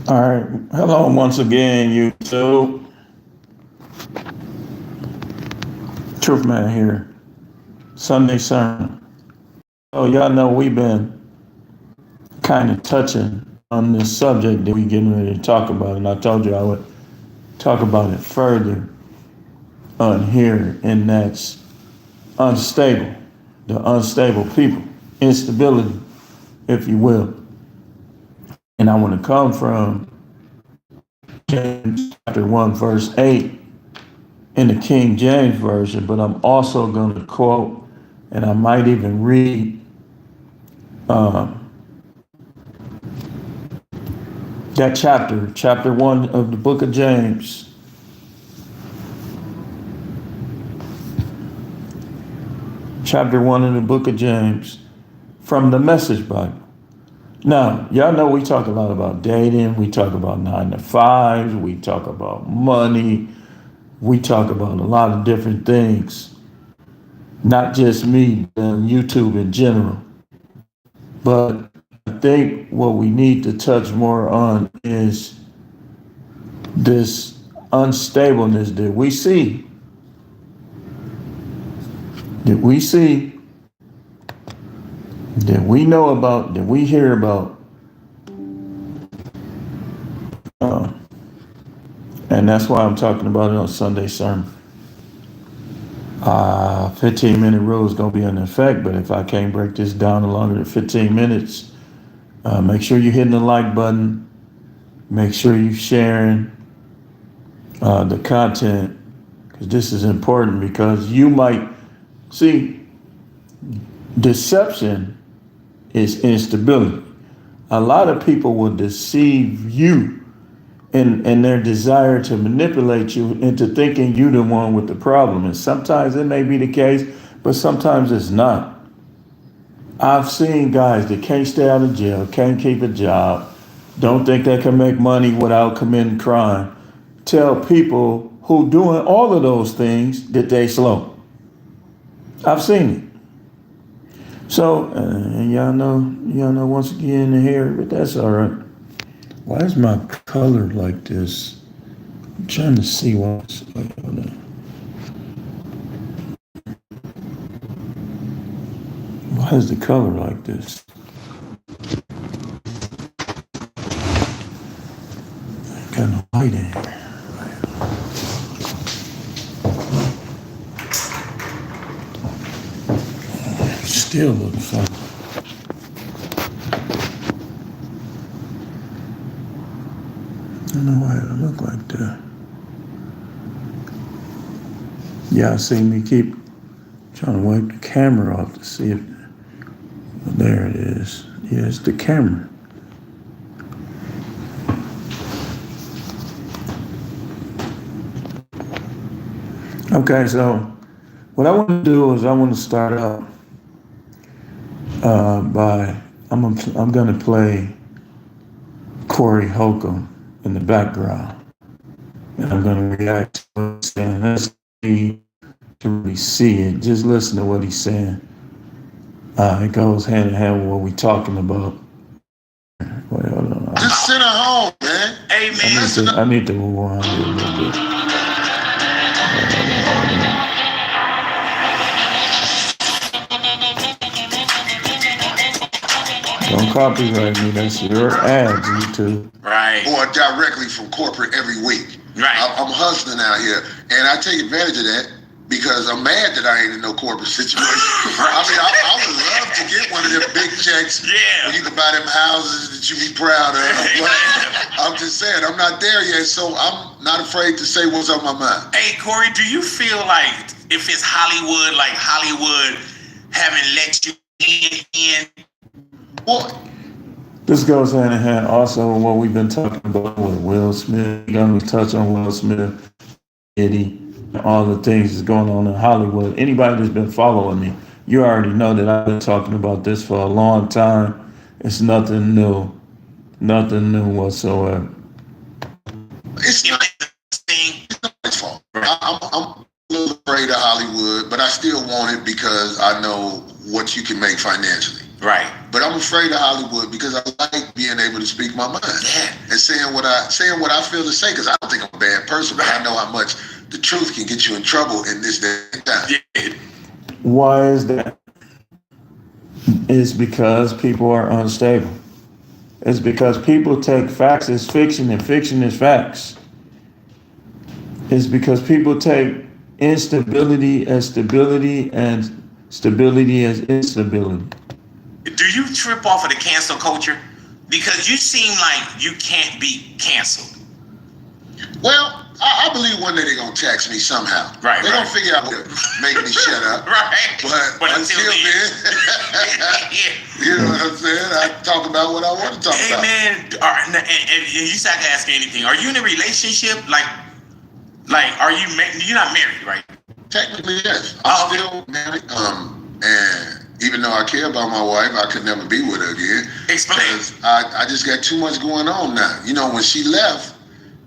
All right. Hello once again, YouTube. Truth Man here. Sunday sermon. Oh, y'all know we've been kind of touching on this subject that we getting ready to talk about, and I told you I would talk about it further on here, and that's unstable, the unstable people, instability, if you will. And I want to come from James chapter 1, verse 8 in the King James Version, but I'm also going to quote, and I might even read that chapter 1 of the book of James. Chapter 1 of the book of James from the Message Bible. Now, y'all know we talk a lot about dating, we talk about 9 to 5s, we talk about money, we talk about a lot of different things. Not just me, but YouTube in general. But I think what we need to touch more on is this unstableness that we see, that we know about, that we hear about. And that's why I'm talking about it on Sunday sermon. 15-minute rule is going to be in effect, but if I can't break this down to longer than 15 minutes, make sure you're hitting the like button. Make sure you're sharing the content, because this is important, because you might see deception is instability. A lot of people will deceive you in their desire to manipulate you into thinking you're the one with the problem. And sometimes it may be the case, but sometimes it's not. I've seen guys that can't stay out of jail, can't keep a job, don't think they can make money without committing crime, tell people who doing all of those things that they slow. I've seen it. So, and y'all know once again to hear, but that's all right. Why is my color like this? I'm trying to see what's like. Hold on. Why is the color like this? Got no light in here. Still looks funny. I don't know why it look like that. Yeah, I see me keep trying to wipe the camera off to see if, there it is. Yeah, it's the camera. Okay, so what I want to do is I want to start out by, I'm going to play Corey Holcomb in the background. And I'm going to react to what he's saying. Let's see to really see it. Just listen to what he's saying. It goes hand in hand with what we're talking about. Wait, hold on. Just sit at home, man. Hey, man. I need to move on here a little bit. Don't copyright me. That's your ads, YouTube. Right. Or directly from corporate every week. Right. I'm hustling out here, and I take advantage of that because I'm mad that I ain't in no corporate situation. I mean, I would love to get one of them big checks. Yeah. Where you can buy them houses that you be proud of. But I'm just saying, I'm not there yet, so I'm not afraid to say what's on my mind. Hey, Corey, do you feel like if it's Hollywood, like Hollywood haven't let you in? What? This goes hand in hand also with what we've been talking about with Will Smith. We're going to touch on Will Smith, Eddie, and all the things that's going on in Hollywood. Anybody that's been following me, you already know that I've been talking about this for a long time. It's nothing new. Nothing new whatsoever. It's not his fault. I'm a little afraid of Hollywood, but I still want it because I know what you can make financially. Right. But I'm afraid of Hollywood because I like being able to speak my mind and saying what I feel to say. Because I don't think I'm a bad person, but I know how much the truth can get you in trouble in this day and time. Yeah. Why is that? It's because people are unstable. It's because people take facts as fiction and fiction as facts. It's because people take instability as stability and stability as instability. Do you trip off of the cancel culture? Because you seem like you can't be canceled. Well, I believe one day they're going to tax me somehow. Right. They're going to figure out how to make me shut up. Right. But until then, you know what I'm saying? I talk about what I want to talk about. Hey, man, and you said I can ask you anything. Are you in a relationship? Like, are you, you're not married, right? Technically, yes. I'm still married. And even though I care about my wife, I could never be with her again. Explain. Because I just got too much going on now. You know, when she left,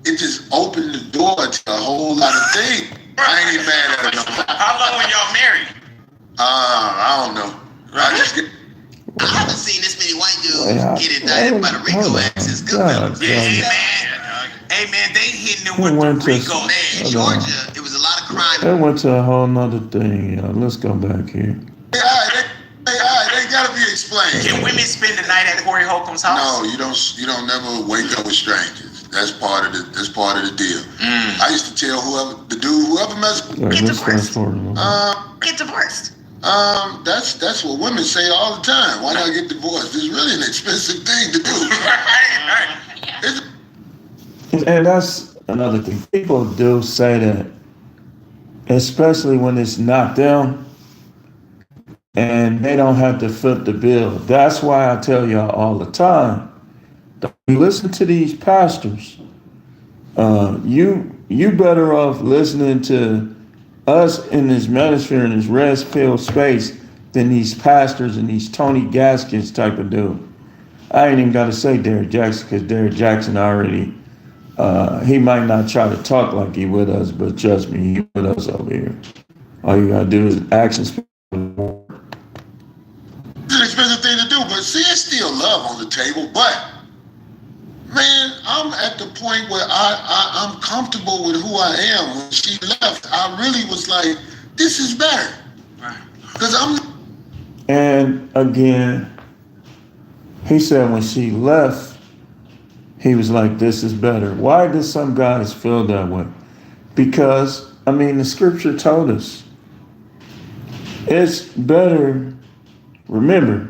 it just opened the door to a whole lot of things. I ain't even mad at her no more. How long were y'all married? I don't know. Right. I haven't seen this many white dudes get indicted by the RICO Act since Goodfellas. Hey man, they hitting them with the RICO. Man, in Georgia, it was a lot of crime. That went to a whole nother thing, y'all. Let's go back here. They gotta be explained. Can women spend the night at Corey Holcomb's house? No, you don't never wake up with strangers. That's part of the deal. I used to tell whoever messed with Get divorced. Get divorced. That's what women say all the time. Why not get divorced? It's really an expensive thing to do. And that's another thing. People do say that, especially when it's not them and they don't have to foot the bill. That's why I tell y'all all the time, don't you listen to these pastors. You better off listening to us in this manosphere, in this rest-filled space, than these pastors and these Tony Gaskins type of dude. I ain't even got to say Derrick Jackson, because Derrick Jackson already, he might not try to talk like he with us, but trust me, he with us over here. All you got to do is actions. It's an expensive thing to do, but see, it's still love on the table. But man, I'm at the point where I'm comfortable with who I am. When she left, I really was like, this is better. Right. Because I'm. And again, he said when she left, he was like, this is better. Why do some guys feel that way? Because, I mean, the scripture told us it's better. Remember,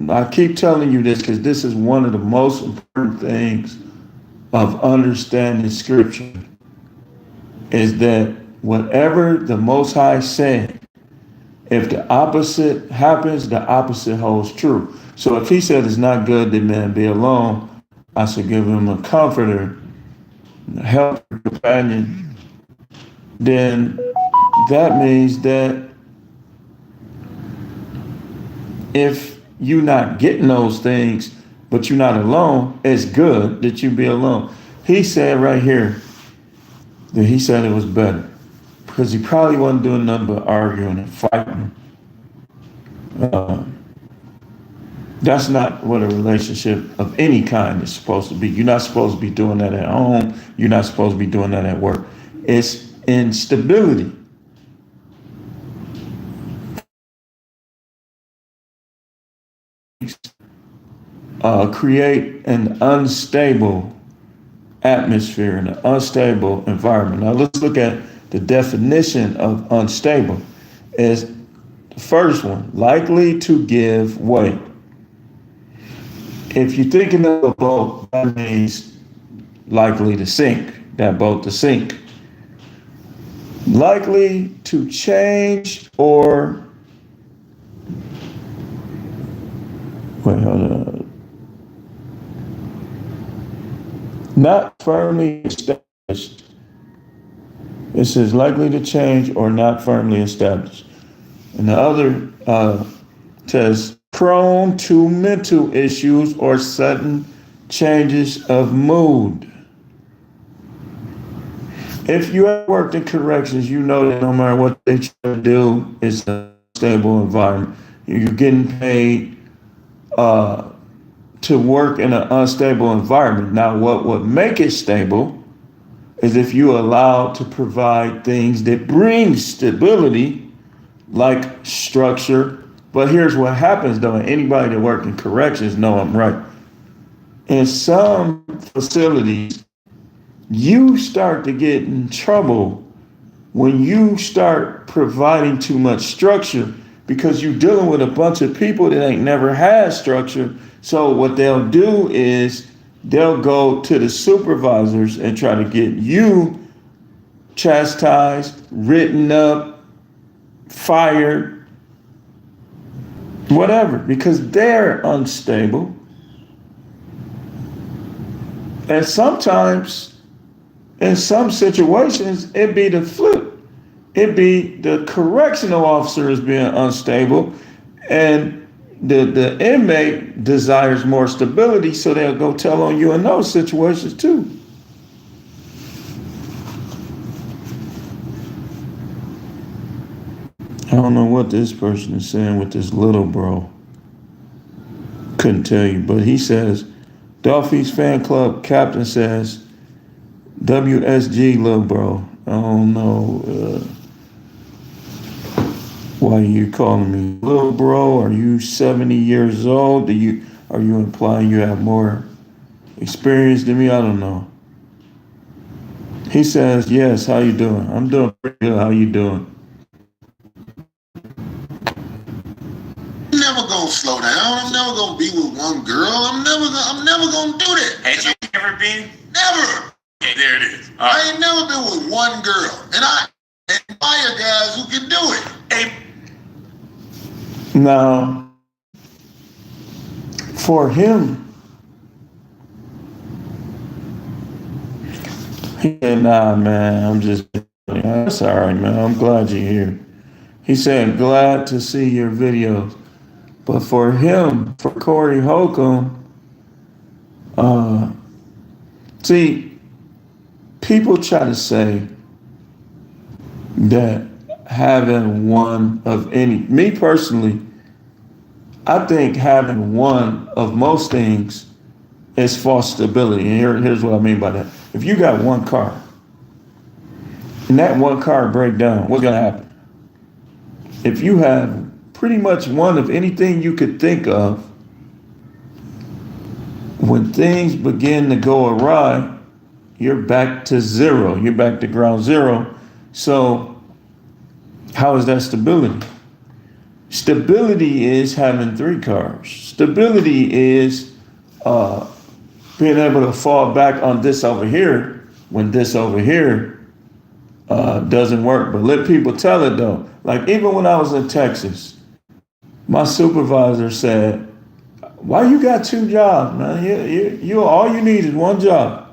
I keep telling you this because this is one of the most important things of understanding scripture, is that whatever the Most High said, if the opposite happens, the opposite holds true. So if he said it's not good that man be alone, I should give him a comforter, a helper, companion, then that means that if you're not getting those things, but you're not alone, it's good that you be alone. He said right here that he said it was better because he probably wasn't doing nothing but arguing and fighting. That's not what a relationship of any kind is supposed to be. You're not supposed to be doing that at home. You're not supposed to be doing that at work. It's instability. Create an unstable atmosphere and an unstable environment. Now let's look at the definition of unstable. Is the first one, likely to give way. If you're thinking of a boat, that means likely to sink, that boat to sink. Likely to change or, wait, hold on. Not firmly established. It says likely to change or not firmly established. And the other says prone to mental issues or sudden changes of mood. If you have worked in corrections, you know that no matter what they try to do, it's a stable environment. You're getting paid to work in an unstable environment. Now, what would make it stable is if you allow to provide things that bring stability, like structure. But here's what happens though, and anybody that works in corrections know I'm right. In some facilities, you start to get in trouble when you start providing too much structure, because you're dealing with a bunch of people that ain't never had structure. So what they'll do is they'll go to the supervisors and try to get you chastised, written up, fired, whatever, because they're unstable. And sometimes, in some situations, it be the flip. It be the correctional officer is being unstable, and the inmate desires more stability, so they'll go tell on you in those situations too. I don't know what this person is saying with this little bro. Couldn't tell you, but he says, Dolphins fan club captain says, WSG little bro. I don't know why you calling me little bro. Are you 70 years old? Are you implying you have more experience than me? I don't know. He says, yes, how you doing? I'm doing pretty good. How you doing? I'm never gonna slow down. I'm never gonna be with one girl. I'm never gonna do that. Had you ever been? Never. Okay, there it is. I ain't never been with one girl, and I admire guys who can do it. Hey, now, for him, he said, nah, man, I'm just, that's all right, man. I'm glad you're here. He said, glad to see your videos. But for him, for Corey Holcomb, see, people try to say that having one of any, me personally, I think having one of most things is false stability. And here's what I mean by that. If you got one car and that one car break down, what's gonna happen? If you have pretty much one of anything you could think of, when things begin to go awry, you're back to zero. You're back to ground zero. So how is that stability? Stability is having three cars. Stability is being able to fall back on this over here when this over here doesn't work. But let people tell it though. Like even when I was in Texas, my supervisor said, why you got two jobs, man? You all you need is one job.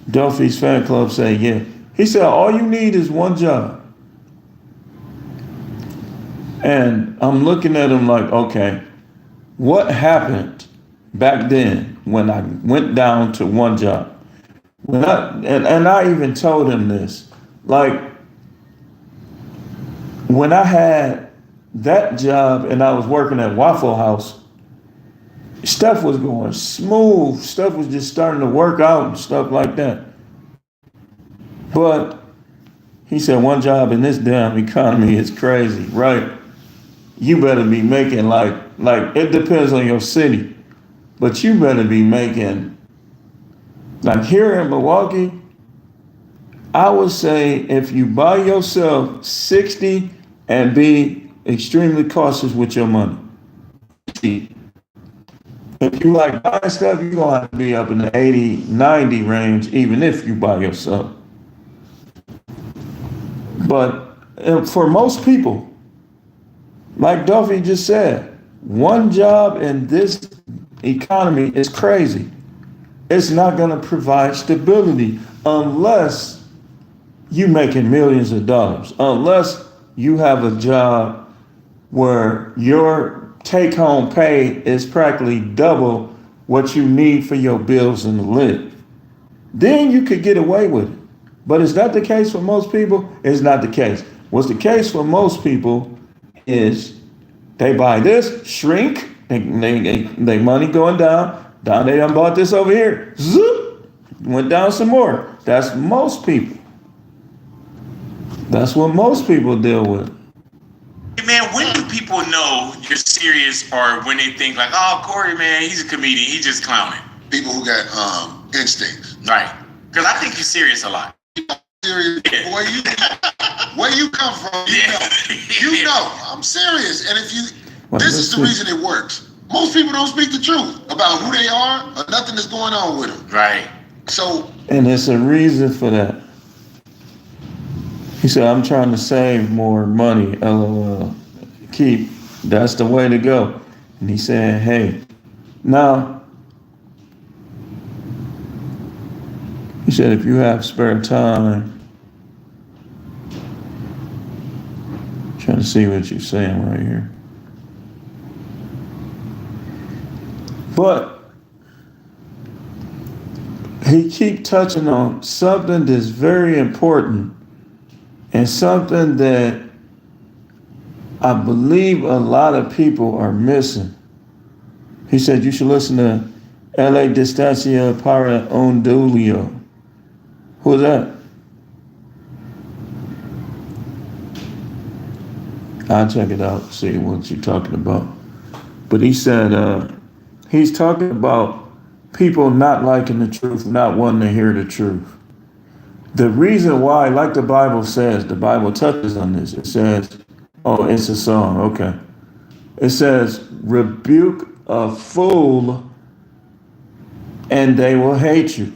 Delphi's fan club said, yeah. He said, all you need is one job. And I'm looking at him like, okay, what happened back then when I went down to one job? And I even told him this, like when I had that job and I was working at Waffle House, stuff was going smooth. Stuff was just starting to work out and stuff like that. But he said, one job in this damn economy is crazy, right? You better be making like it depends on your city, but you better be making, like here in Milwaukee, I would say if you buy yourself 60 and be extremely cautious with your money. If you like buying stuff, you're gonna have to be up in the 80, 90 range, even if you buy yourself. But for most people, like Duffy just said, one job in this economy is crazy. It's not gonna provide stability unless you making millions of dollars, unless you have a job where your take-home pay is practically double what you need for your bills and to live. Then you could get away with it. But is that the case for most people? It's not the case. What's the case for most people is They buy this, shrink, they money going down. Down they done bought this over here. Zoop, went down some more. That's most people. That's what most people deal with. Hey man, when do people know you're serious, or when they think like, oh, Corey, man, he's a comedian, he's just clowning? People who got instincts. Right. Because I think you're serious a lot. Serious, Yeah. boy, where you come from, you know, I'm serious. And if you, this is the reason it works. Most people don't speak the truth about who they are or nothing that's going on with them. Right. So, and there's a reason for that. He said, I'm trying to save more money, LOL. Keep, that's the way to go. And he said, hey, now, he said, if you have spare time, trying to see what you're saying right here. But he keep touching on something that's very important and something that I believe a lot of people are missing. He said you should listen to L.A. Distancia para Ondulio. Who's that? I'll check it out, see what you're talking about. But he said he's talking about people not liking the truth, not wanting to hear the truth. The reason why, like the Bible says, the Bible touches on this. It says, oh, it's a song, okay. It says, rebuke a fool and they will hate you.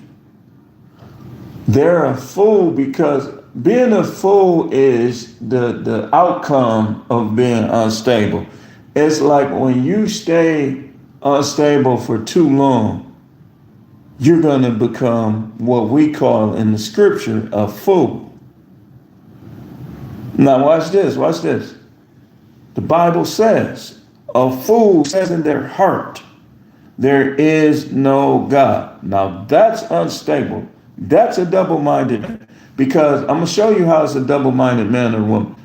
They're a fool because being a fool is the outcome of being unstable. It's like when you stay unstable for too long, you're going to become what we call in the scripture a fool. Now watch this. The Bible says, a fool says in their heart, there is no God. Now that's unstable. That's a double-minded man. Because I'm going to show you how it's a double-minded man or woman.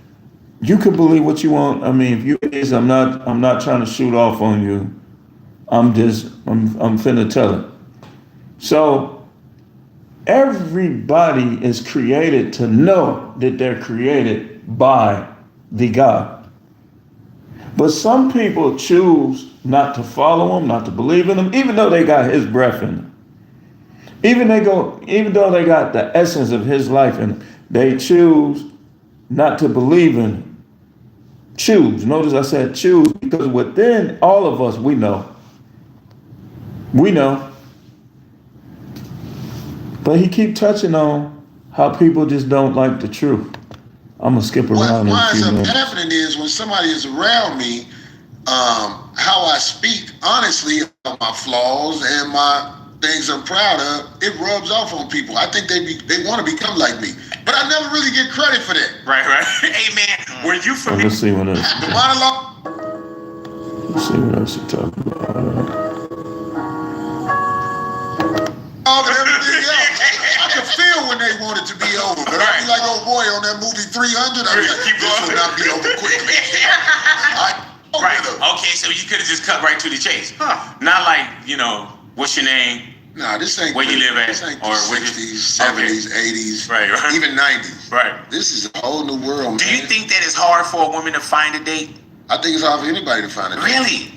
You can believe what you want. I mean, if you is, I'm not trying to shoot off on you. I'm finna tell it. So everybody is created to know that they're created by the God. But some people choose not to follow him, not to believe in him, even though they got his breath in them. Even though they got the essence of his life in them, they choose not to believe in him. Choose. Notice I said choose, because within all of us, we know. But he keep touching on how people just don't like the truth. I'm gonna skip around. What winds up happening is when somebody is around me, how I speak honestly about my flaws and my things I'm proud of, it rubs off on people. I think they want to become like me, but I never really get credit for that. Right. Hey man, were you familiar? Let's see what else. The monologue. Let's see what else you talking about. And everything else. I could feel when they wanted to be over, but I'd be like, oh boy, on that movie 300, I was like, Keep this going. will not be over quickly. Right. Okay, so you could have just cut right to the chase. Not like, what's your name? Nah, this ain't where you live at, this ain't or the 60s, 70s, 80s, right, even 90s. Right. This is a whole new world, man. Do you think that it's hard for a woman to find a date? I think it's hard for anybody to find a date. Really?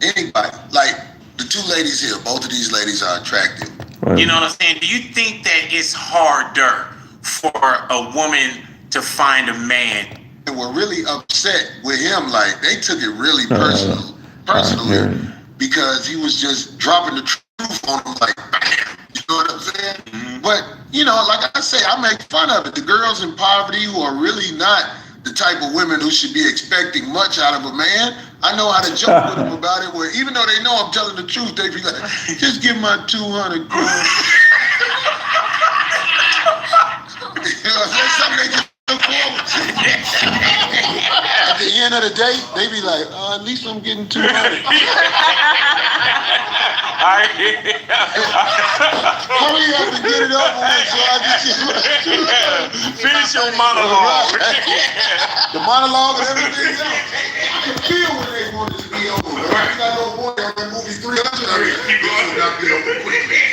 Anybody. Like the two ladies here, both of these ladies are attractive. Right. You know what I'm saying? Do you think that it's harder for a woman to find a man? And were really upset with him, like they took it really personally, because he was just dropping the truth on them, like bam. You know what I'm saying? Mm-hmm. But like I say, I make fun of it. The girls in poverty who are really not the type of women who should be expecting much out of a man, I know how to joke with them about it. Where even though they know I'm telling the truth, they be like, "Just give my 200 girl." That's something they just look forward to. At the end of the day, they be like, "At least I'm getting 200." Hurry up and get it over with so I get you. Finish your monologue. The monologue and everything else. I can feel when they want it to be over. Right? You got no boy on that movie 300. This will not be over quickly.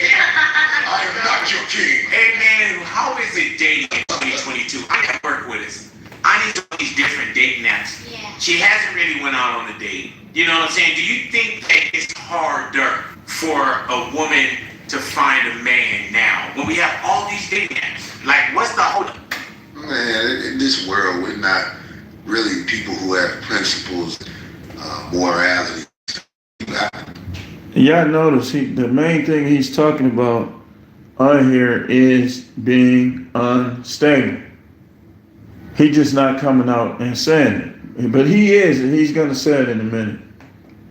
I am not your king. Hey man, how is it dating in 2022? I got to work with us. I need all these different dating apps. Yeah. She hasn't really went out on a date. You know what I'm saying? Do you think that it's harder for a woman to find a man now when we have all these dating apps? Like, what's the whole? Man, in this world, we're not really people who have principles, morality. Yeah, I notice the main thing he's talking about on here is being unstable. He just not coming out and saying it, but he is, and he's gonna say it in a minute.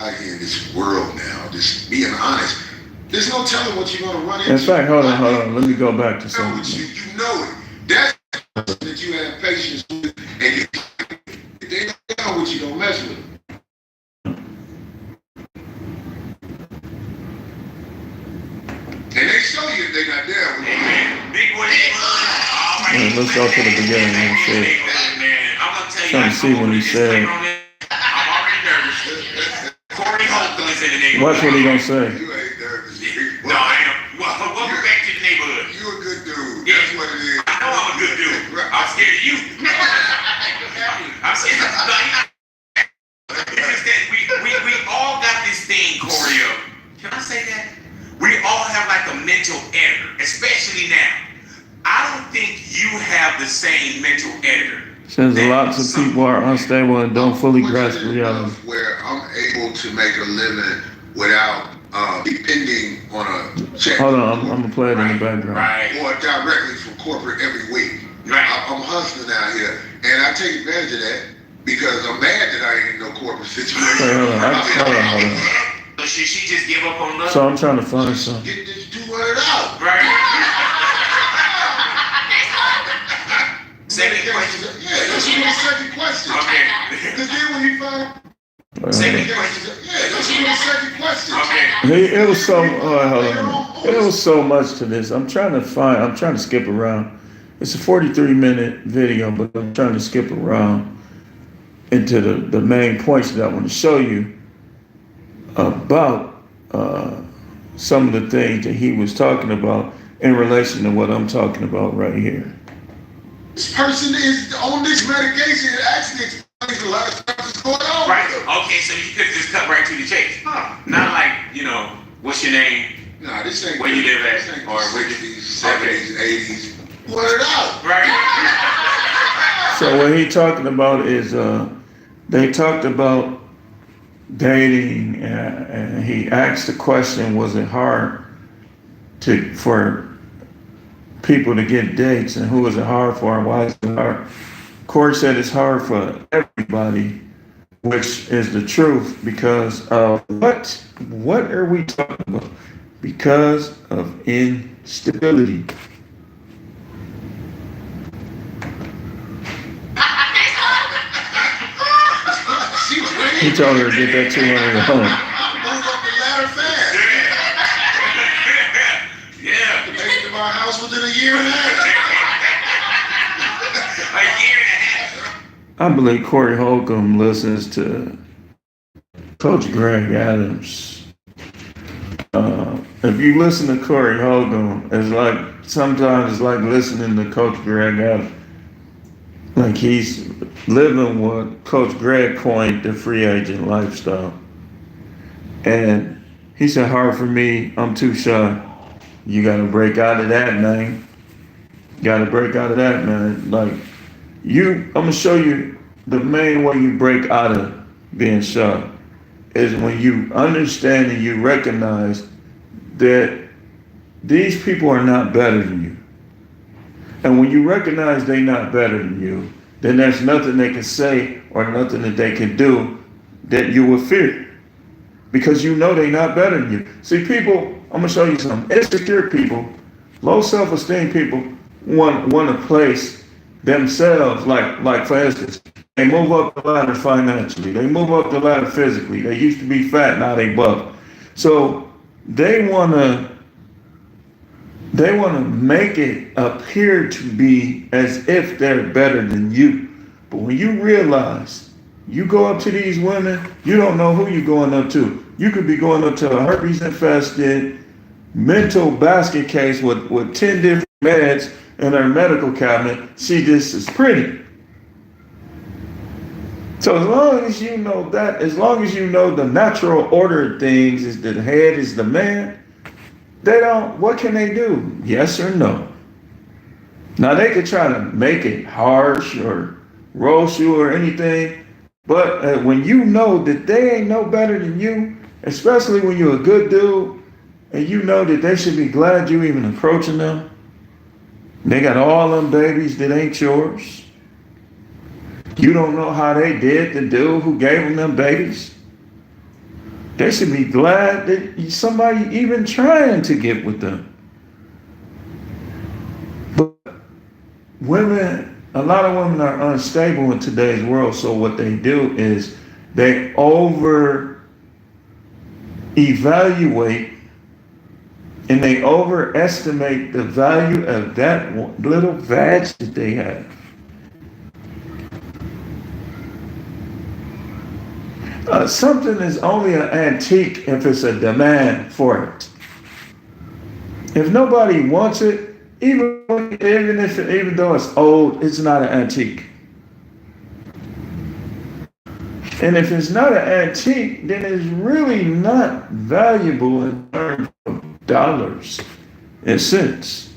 Out here in this world now, just being honest. There's no telling what you're gonna run into. In fact, hold on. Let me go back to something. You know it. That's that you have patience with, and if they don't know what you don't mess with. And they show you if they're not there with you. Big boy. Let's go to the beginning and see. Trying to see when he said. I'm already nervous. Corey Holcomb is in the neighborhood. Watch what he gonna say. You ain't nervous. No, I am. Welcome back to the neighborhood. You a good dude. That's what it is. I know I'm a good dude. I'm scared of you. I'm scared. No, it's that we all got this thing, Corey. Can I say that? We all have like a mental editor, especially now. I don't think you have the same mental editor. Says lots of people are unstable and don't fully grasp reality. Where I'm able to make a living without depending on a check. Hold on, I'm gonna play it in the background. Right. Or directly from corporate every week. Right. I'm hustling out here, and I take advantage of that because I'm mad that I ain't in no corporate situation. Hey, hold on. So she just give up on love? So I'm trying to find something. Get this $200 out. Right. Second question. Yeah, that's the second question. Okay. Because then when you find second question. Yeah, that's the second question. Okay. It was so. Hold on. It was so much to this. I'm trying to skip around. It's a 43-minute video, but I'm trying to skip around into the main points that I want to show you about some of the things that he was talking about in relation to what I'm talking about right here. This person is on this medication and actually explains a lot of stuff that's going on. Right. Okay, so you could just cut right to the chase. Huh. Not like, what's your name? Nah, this ain't. Where you live at? This ain't Or 60s, 70s, 80s. What it out? Right. So what he talking about is they talked about dating, and he asked the question, was it hard for people to get dates, and who is it hard for and why is it hard? Corey said it's hard for everybody, which is the truth because of what are we talking about? Because of instability. He told her to get that $200. Move up the ladder fast. Yeah. To make it to my house within a year and a half. A year and a half. I believe Corey Holcomb listens to Coach Greg Adams. If you listen to Corey Holcomb, sometimes it's like listening to Coach Greg Adams. Like he's living what Coach Greg coined the free agent lifestyle. And he said, hard for me, I'm too shy. You got to break out of that, man. Got to break out of that, man. Like, I'm going to show you the main way you break out of being shy is when you understand and you recognize that these people are not better than you. And when you recognize they're not better than you, then there's nothing they can say or nothing that they can do that you will fear. Because you know they're not better than you. See, people, I'm going to show you something. Insecure people, low self-esteem people want to place themselves, like for instance, they move up the ladder financially. They move up the ladder physically. They used to be fat, now they buff. So they wanna make it appear to be as if they're better than you. But when you realize you go up to these women, you don't know who you're going up to. You could be going up to a herpes infested mental basket case with 10 different meds in her medical cabinet. See, this is pretty. So as long as you know that, as long as you know the natural order of things is the head is the man, they don't, what can they do? Yes or no? Now they could try to make it harsh or roast you or anything, but when you know that they ain't no better than you, especially when you're a good dude, and you know that they should be glad you even approaching them, they got all them babies that ain't yours. You don't know how they did the dude who gave them babies. They should be glad that somebody even trying to get with them. But women, a lot of women are unstable in today's world, so what they do is they over evaluate and they overestimate the value of that little vag that they have. Something is only an antique if it's a demand for it. If nobody wants it, even though it's old, it's not an antique. And if it's not an antique, then it's really not valuable in terms of dollars and cents.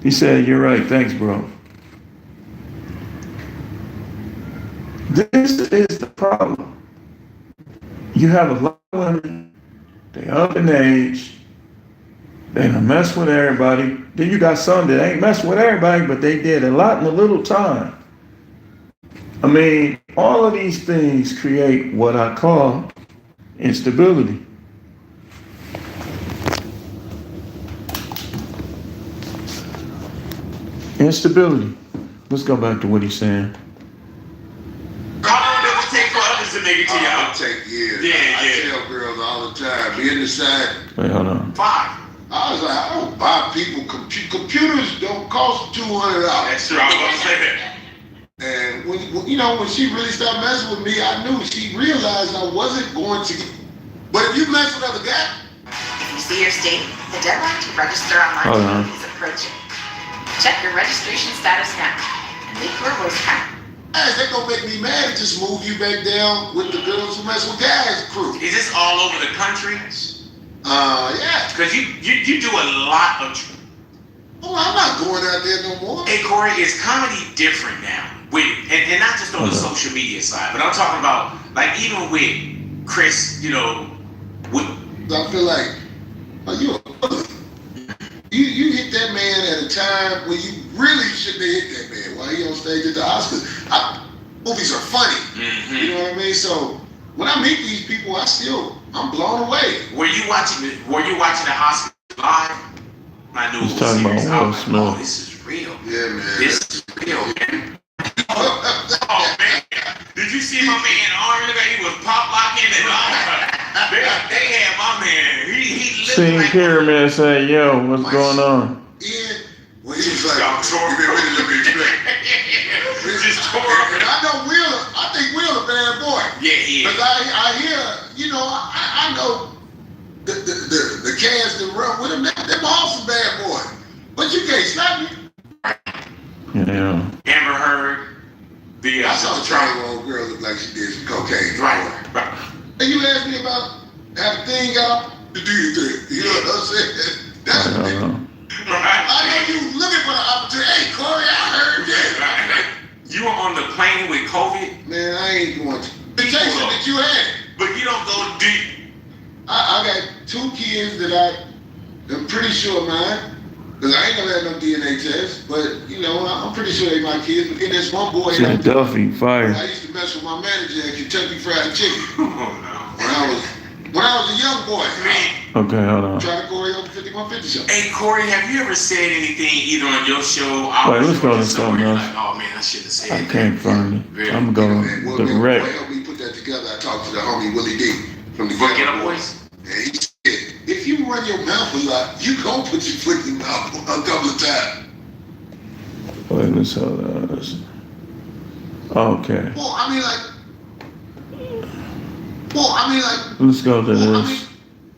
He said, "You're right. Thanks, bro." This is the problem. You have a lot of women, they up in age, they done mess with everybody. Then you got some that ain't mess with everybody, but they did a lot in a little time. I mean, all of these things create what I call instability. Instability. Let's go back to what he's saying. To make it to y'all. It'll take years. I tell girls all the time, be in the side. Wait, hold on. 5. I was like, I don't buy people computers don't cost $200. That's true. I was gonna say that. And when she really started messing with me, I knew she realized I wasn't going to. But if you mess with other guys, if you see your state, the deadline to register online is approaching. Check your registration status now and make your voice count. they gonna make me mad and just move you back down with the girls who mess with guys crew. Is this all over the country? Yeah. Because you do a lot of. Oh, I'm not going out there no more. Hey Corey, is comedy different now? And not just on the social media side, but I'm talking about like even with Chris, I feel like, you a bully. You hit that man at a time when you really shouldn't have hit that man while he on stage at the Oscars. Movies are funny. Mm-hmm. You know what I mean? So when I meet these people, I'm blown away. Were you watching the Oscars live? I knew it was talking serious. about I was like, Will Smith. oh, this is real. Yeah, man. This is real, man. Oh man, did you see my man arm? Look like he was pop locking and all. They had my man. He Seen like Pyramid say, "Yo, what's going on?" Yeah. Well, he was like, Y'all tore you really let me explain. just tore up. And I think Will a bad boy. Yeah, he is. Because I hear, I know the cast that run with him, they're all some bad boys. But you can't stop me. Yeah. Amber Heard. I saw the triangle old girl look like she did some cocaine. Right. And you asked me about how the thing got off the do the thing. You know what I'm saying? That's the thing. I know you looking for the opportunity. Hey, Corey, I heard that. You were on the plane with COVID? Man, I ain't going to. The vacation that you had. But you don't go deep. I got 2 kids that I'm pretty sure mine. Because I ain't never had no DNA test. But, I'm pretty sure they my kids. But then there's one boy. Said Duffy, fire. I used to mess with my manager at Kentucky Fried Chicken. Oh, no. When I was a young boy. Okay, hold on. Try to Corey over 5150 show. Hey Corey, have you ever said anything either on your show? Wait, let's go to something else. Like, oh man, I should have said I that. can't find it. I'm going to direct. Well, help me put that together. I talked to the homie Willie D from the Get a voice. And he said, if you you run your mouth a lot, you gonna put your foot in your mouth a couple of times. Wait, let's hold on. Okay. Well, I mean, like. Let's go to Well, this.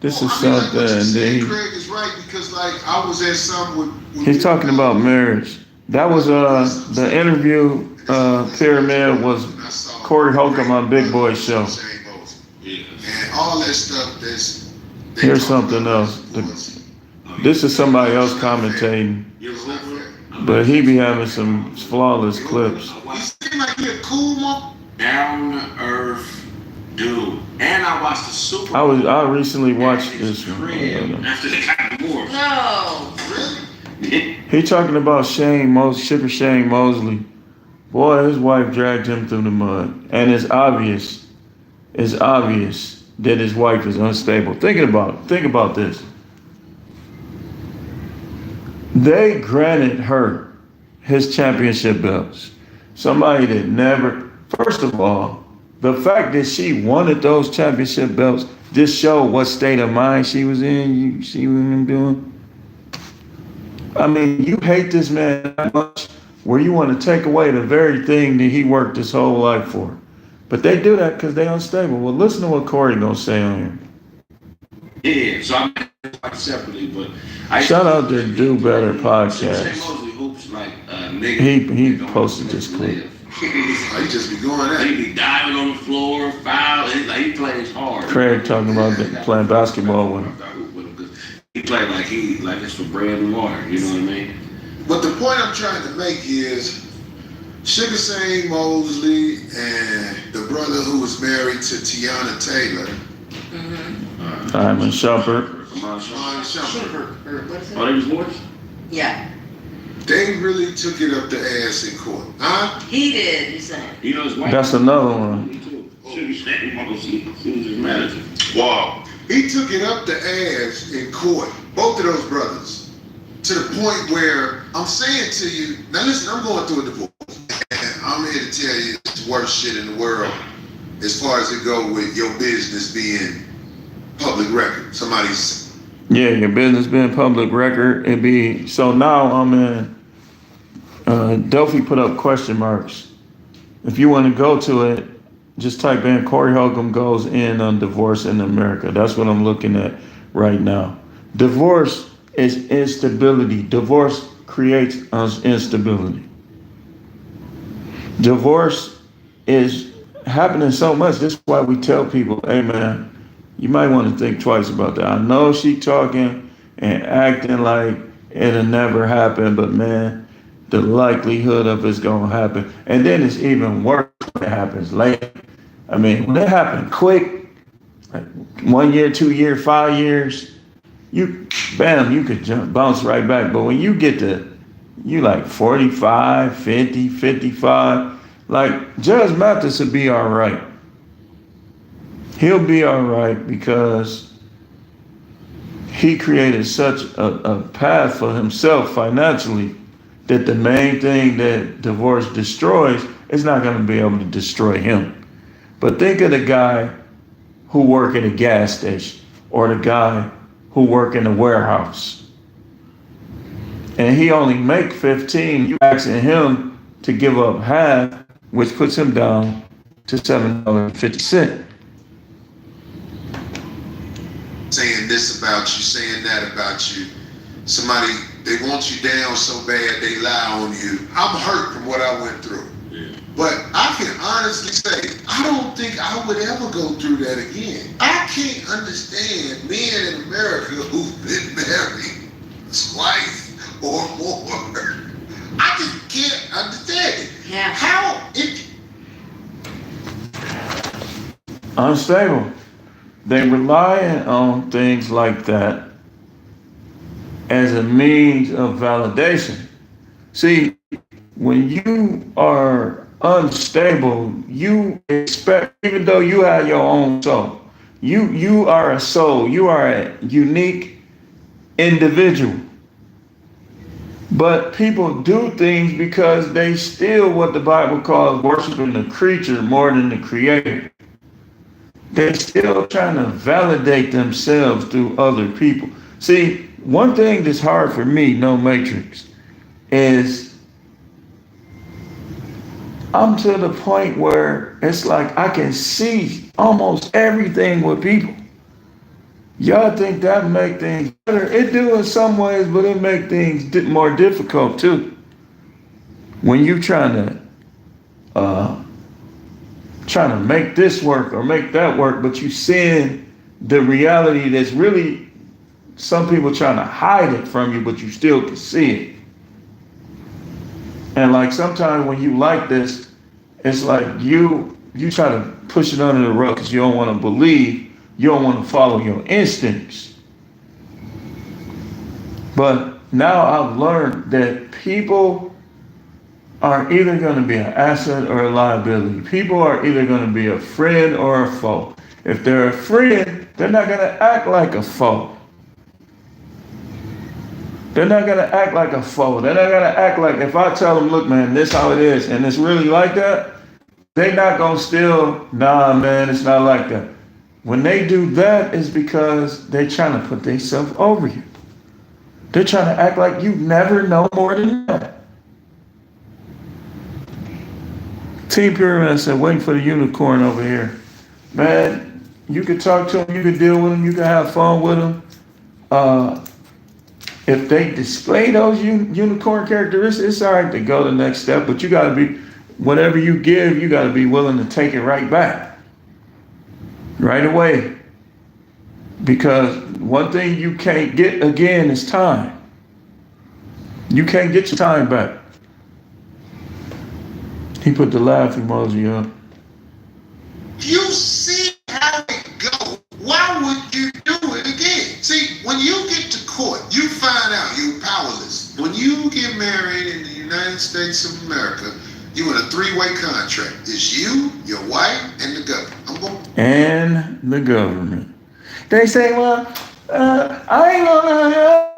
This is like something what you that said, Craig is right, because like I was at some with he's talking about marriage. That was the interview. Pyramid was Corey Holcomb on Big Boy show. And all that stuff. Here's something else. This is somebody else commentating, but he be having some flawless clips. You seem like you're a cool mom. Down to earth dude. And I watched the Super I Bowl. I recently watched this one. After they got divorced. No. Really? He talking about Sugar Shane Mosley. Boy, his wife dragged him through the mud, and it's obvious that his wife is unstable. Think about this. They granted her his championship belts. Somebody that never. First of all, the fact that she wanted those championship belts just showed what state of mind she was in. You see what I'm doing? I mean, you hate this man that much where you want to take away the very thing that he worked his whole life for. But they do that because they're unstable. Well, listen to what Corey gonna say on here. Yeah, so I'm like separately, but shout out to Do Better Shane podcast. Mosley hoops like nigga. He posted this clip. I just be going at He it. be diving on the floor, foul. He plays hard. Craig talking about playing basketball with him. He played like it's for bread and water. You know what I mean? But the point I'm trying to make is Sugar Shane Mosley and the brother who was married to Tiana Taylor. Iman Shumpert. Ron Shumpert, What is it? Oh, they was divorced? Yeah. they really took it up the ass in court. Huh? He did, you saying. You know his wife. That's another one. Sugar Shane Mosley. She was his manager. Wow. He took it up the ass in court, both of those brothers, to the point where I'm saying to you, now listen, I'm going through a divorce, and I'm here to tell you it's the worst shit in the world as far as it go with your business being public record. Somebody's... Yeah, your business being public record. It be so now I'm in Delphi put up question marks. If you want to go to it, just type in Corey Holcomb goes in on divorce in America. That's what I'm looking at right now. Divorce is instability. Divorce creates instability. Divorce is happening so much. This is why we tell people, hey man, you might want to think twice about that. I know she talking and acting like it'll never happen, but man, the likelihood of it's gonna happen. And then it's even worse when it happens late. I mean, when it happened quick, like 1 year, 2 year, 5 years, you could bounce right back. But when you get to, you like 45, 50, 55, like Judge Mathis will be all right. He'll be all right because he created such a path for himself financially that the main thing that divorce destroys is not going to be able to destroy him. But think of the guy who work in a gas station or the guy who work in a warehouse. And he only make 15. You asking him to give up half, which puts him down to $7.50. saying this about you, saying that about you. Somebody, they want you down so bad they lie on you. I'm hurt from what I went through. Yeah. But I can honestly say, I don't think I would ever go through that again. I can't understand men in America who've been married twice or more. I just can't understand it. Yeah. How it... Unstable. They rely on things like that as a means of validation. See, when you are unstable, you expect, even though you have your own soul, you are a soul, you are a unique individual. But people do things because they still what the Bible calls worshiping the creature more than the creator. They're still trying to validate themselves through other people. See, one thing that's hard for me, no matrix, is I'm to the point where it's like I can see almost everything with people. Y'all think that make things better? It do in some ways, but it make things more difficult too. When you trying to make this work or make that work, but you seeing the reality that's really some people trying to hide it from you, but you still can see it. And like sometimes when you like this, it's like you try to push it under the rug because you don't want to believe, you don't want to follow your instincts. But now I've learned that people are either going to be an asset or a liability. People are either going to be a friend or a foe. If they're a friend, they're not going to act like a foe. They're not going to act like a foe. They're not going to act like, if I tell them, look, man, this how it is, and it's really like that, they're not going to still, nah, man, it's not like that. When they do that, it's because they're trying to put themselves over you. They're trying to act like you never know more than that. Team Pyramid said, waiting for the unicorn over here. Man, you could talk to them, you could deal with them, you could have fun with them. If they display those unicorn characteristics, it's all right to go the next step, but you got to be, whatever you give, you got to be willing to take it right back. Right away. Because one thing you can't get again is time. You can't get your time back. He put the laugh emoji up. You see how it goes. Why would you do it again? See, when you get to court, you find out you're powerless. When you get married in the United States of America, you in a three-way contract. It's you, your wife, and the government. And the government. They say, well, I ain't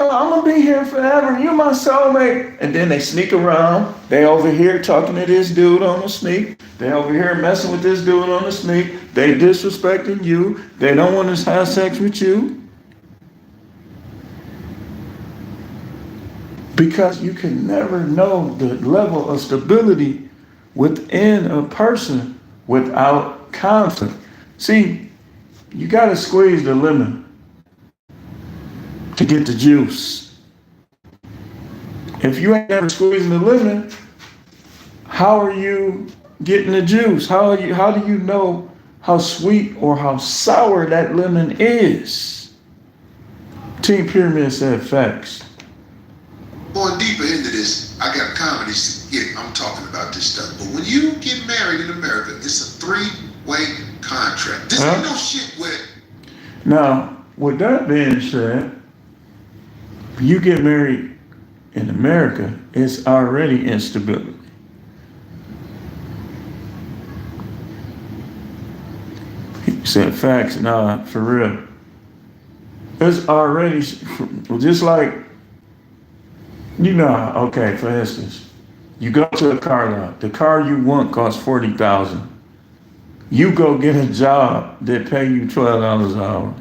I'm gonna be here forever. You my soulmate. And then they sneak around. They over here talking to this dude on the sneak. They over here messing with this dude on the sneak. They disrespecting you. They don't want to have sex with you. Because you can never know the level of stability within a person without conflict. See, you got to squeeze the lemon to get the juice. If you ain't ever squeezing the lemon, how are you getting the juice? How do you know how sweet or how sour that lemon is? Team Pyramid said facts. Going deeper into this, I got a comedy skit. I'm talking about this stuff. But when you get married in America, it's a three-way contract. This ain't no shit with. Now, with that being said, you get married in America, it's already instability. He said facts, nah, for real. It's already, just like, you know, okay, for instance, you go to a car lot. The car you want costs $40,000. You go get a job that pay you $12 an hour.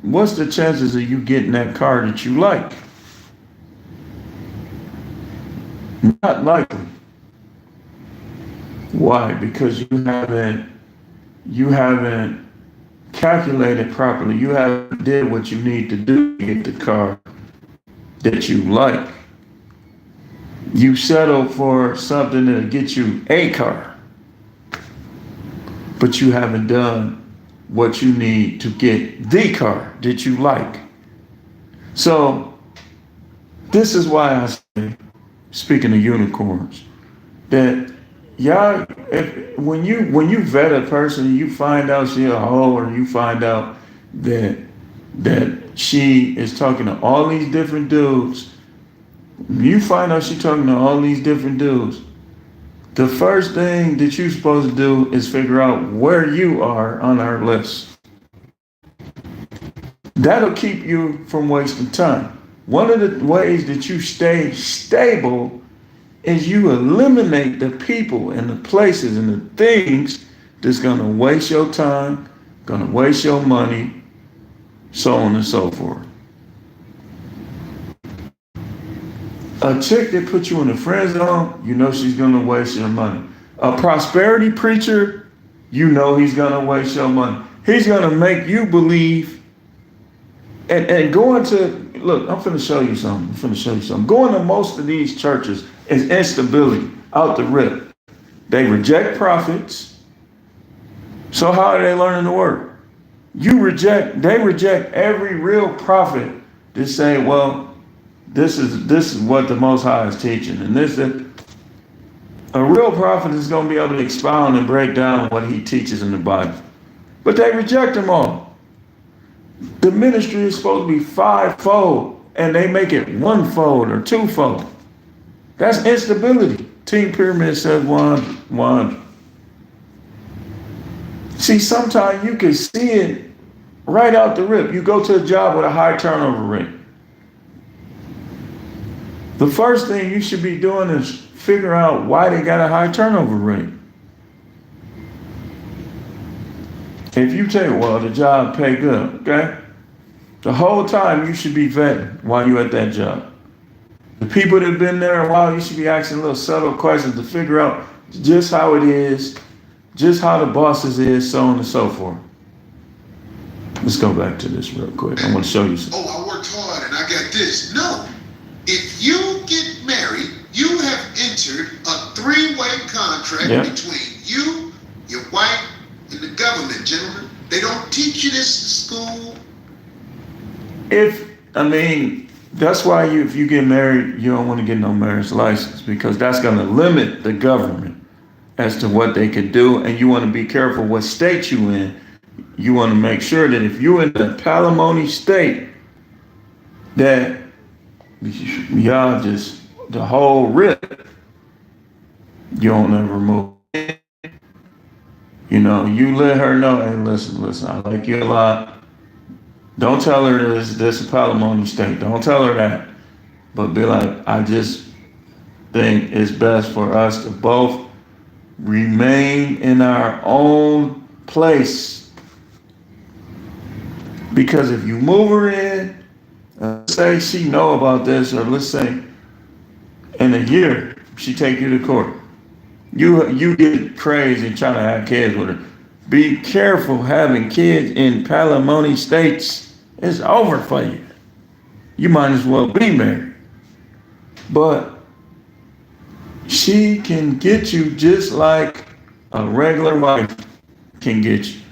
What's the chances of you getting that car that you like? Not likely. Why? Because you haven't calculated properly. You haven't did what you need to do to get the car that you like. You settle for something that'll get you a car, but you haven't done what you need to get the car that you like. So this is why I say, speaking of unicorns, that y'all, when you vet a person, you find out she a hoe, or you find out that she is talking to all these different dudes. You find out she's talking to all these different dudes. The first thing that you're supposed to do is figure out where you are on her list. That'll keep you from wasting time. One of the ways that you stay stable is you eliminate the people and the places and the things that's gonna waste your time, gonna waste your money, so on and so forth. A chick that puts you in the friend zone, you know she's gonna waste your money. A prosperity preacher, you know he's gonna waste your money. He's gonna make you believe and going to, look, I'm finna show you something. Going to most of these churches is instability out the rip. They reject prophets. So how are they learning the word? They reject every real prophet to say, well, this is what the Most High is teaching. And a real prophet is going to be able to expound and break down what he teaches in the Bible. But they reject them all. The ministry is supposed to be fivefold, and they make it onefold or twofold. That's instability. Team Pyramid says one. See, sometimes you can see it right out the rip. You go to a job with a high turnover rate. The first thing you should be doing is figure out why they got a high turnover rate. If you take, well, the job pay good, okay? The whole time you should be vetting while you're at that job. The people that have been there a while, you should be asking little subtle questions to figure out just how it is, just how the bosses is, so on and so forth. Let's go back to this real quick. I want to show you something. Oh, I worked hard and I got this. No. If you get married, you have entered a three-way contract between you, your wife, and the government, gentlemen. They don't teach you this in school. That's why if you get married, you don't want to get no marriage license, because that's going to limit the government as to what they could do. And you want to be careful what state you in. You want to make sure that if you're in the palimony state, that y'all just, the whole rip, you don't ever move. You know, you let her know, hey, listen, I like you a lot. Don't tell her this is a palimony state. Don't tell her that. But be like, I just think it's best for us to both remain in our own place. Because if you move her in, say she know about this, or let's say in a year she take you to court, you get crazy trying to have kids with her. Be careful having kids in palimony states. It's over for you. You might as well be married. But she can get you just like a regular wife can get you.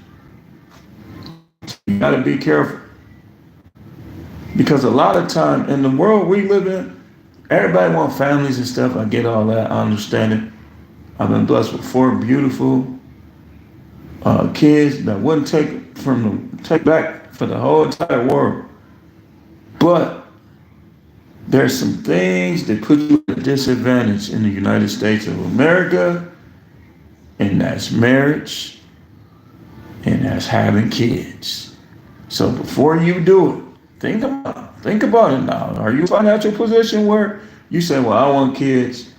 You gotta be careful. Because a lot of time in the world we live in, everybody wants families and stuff. I get all that. I understand it. I've been blessed with 4 beautiful kids that wouldn't take back for the whole entire world. But there's some things that put you at a disadvantage in the United States of America, and that's marriage, and that's having kids. So before you do it, think about it now. Are you in a financial position where you say, well, I want kids,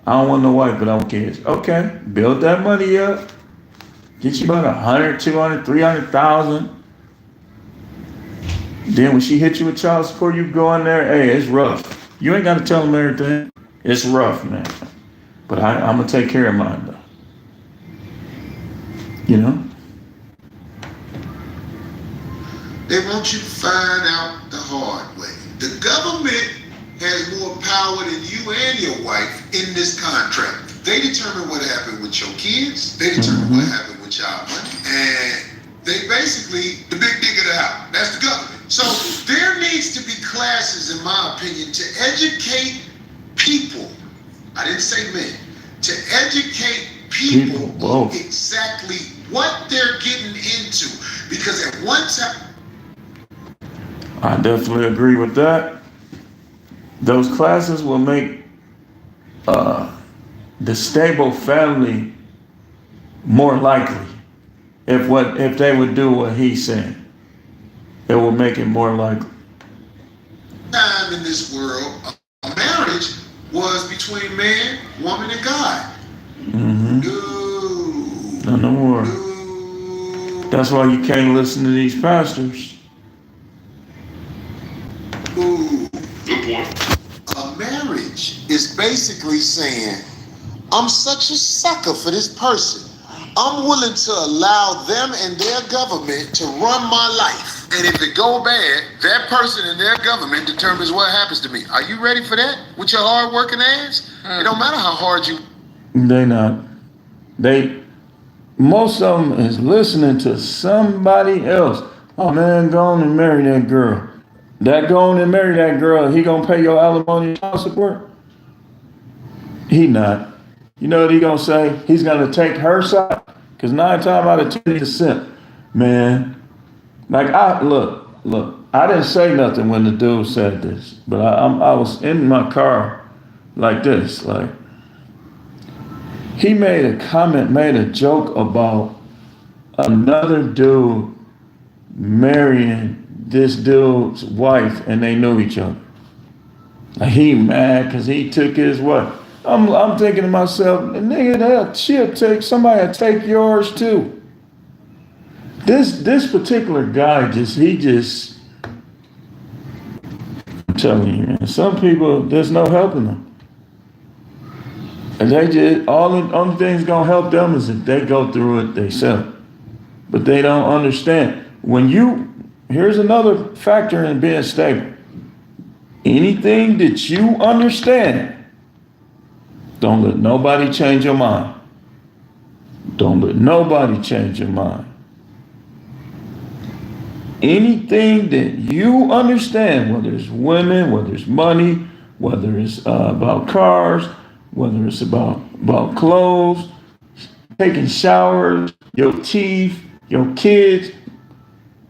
I don't want no wife, but I want kids? Okay, build that money up. Get you about 100, 200, 300,000. Then when she hits you with child support, you go in there, hey, it's rough. You ain't got to tell them everything. It's rough, man. But I'm going to take care of mine, though. You know? They want you to find out the hard way. The government has more power than you and your wife in this contract. They determine what happened with your kids. They determine what happened with y'all money. And they basically, the big dig of the house. That's the government. So there needs to be classes, in my opinion, to educate people. I didn't say men. To educate people on exactly what they're getting into. Because at one time, I definitely agree with that. Those classes will make the stable family more likely if they would do what he's saying. It will make it more likely. Time in this world, a marriage was between man, woman, and God. No more. That's why you can't listen to these pastors. Ooh. Good point. A marriage is basically saying, I'm such a sucker for this person. I'm willing to allow them and their government to run my life. And if it go bad, that person and their government determines what happens to me. Are you ready for that with your hard working ass? It don't matter how hard you... They not. Most of them is listening to somebody else. Oh man, go on and marry that girl. Go on and marry that girl. He gonna pay your alimony and child support? He not. You know what he gonna say? He's gonna take her side. Cause 9 times out of 10 he's a simp. Man, like look. I didn't say nothing when the dude said this, but I was in my car like this, like. He made a comment, made a joke about another dude marrying this dude's wife, and they knew each other. Like he mad because he took his wife. I'm thinking to myself, nigga, somebody will take yours too. This particular guy I'm telling you, man, some people, there's no helping them. And they just, only thing's gonna help them is if they go through it themselves. But they don't understand. Here's another factor in being stable. Anything that you understand, don't let nobody change your mind. Don't let nobody change your mind. Anything that you understand, whether it's women, whether it's money, whether it's about cars, whether it's about clothes, taking showers, your teeth, your kids,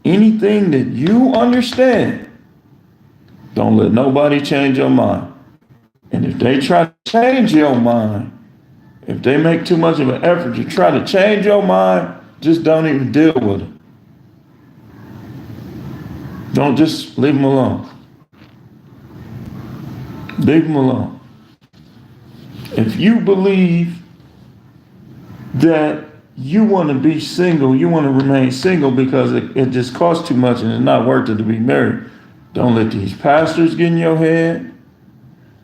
anything that you understand, don't let nobody change your mind. And if they try to change your mind, if they make too much of an effort to try to change your mind, just don't even deal with it. Don't, just leave them alone. Leave them alone. If you believe that you want to be single, you want to remain single because it just costs too much and it's not worth it to be married, don't let these pastors get in your head.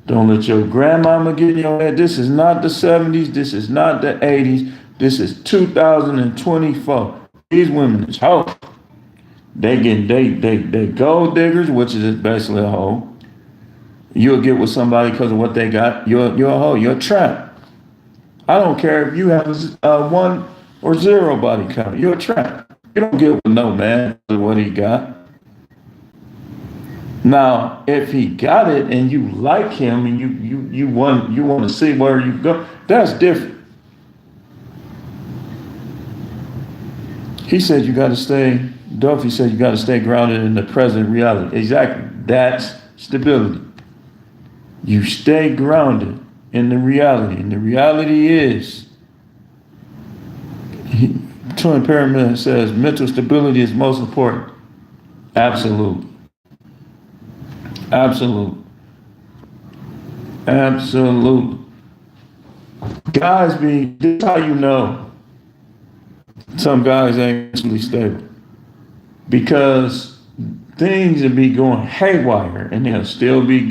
Don't let your grandmama get in your head. This is not the 70s. This is not the 80s. This is 2024. These women is hoe. They gold diggers, which is basically a hoe. You'll get with somebody because of what they got. You're a hoe. You're a tramp. I don't care if you have a 1 or 0 body count. You're a tramp. You don't get with no man because of what he got. Now, if he got it and you like him and you want to see where you go, that's different. He said you got to stay. Duffy said you got to stay grounded in the present reality. Exactly. That's stability. You stay grounded in the reality. And the reality is, Twin Pyramid says mental stability is most important. Absolutely. Absolutely. Absolutely. Guys this is how you know some guys ain't mentally stable. Because things will be going haywire and they'll still be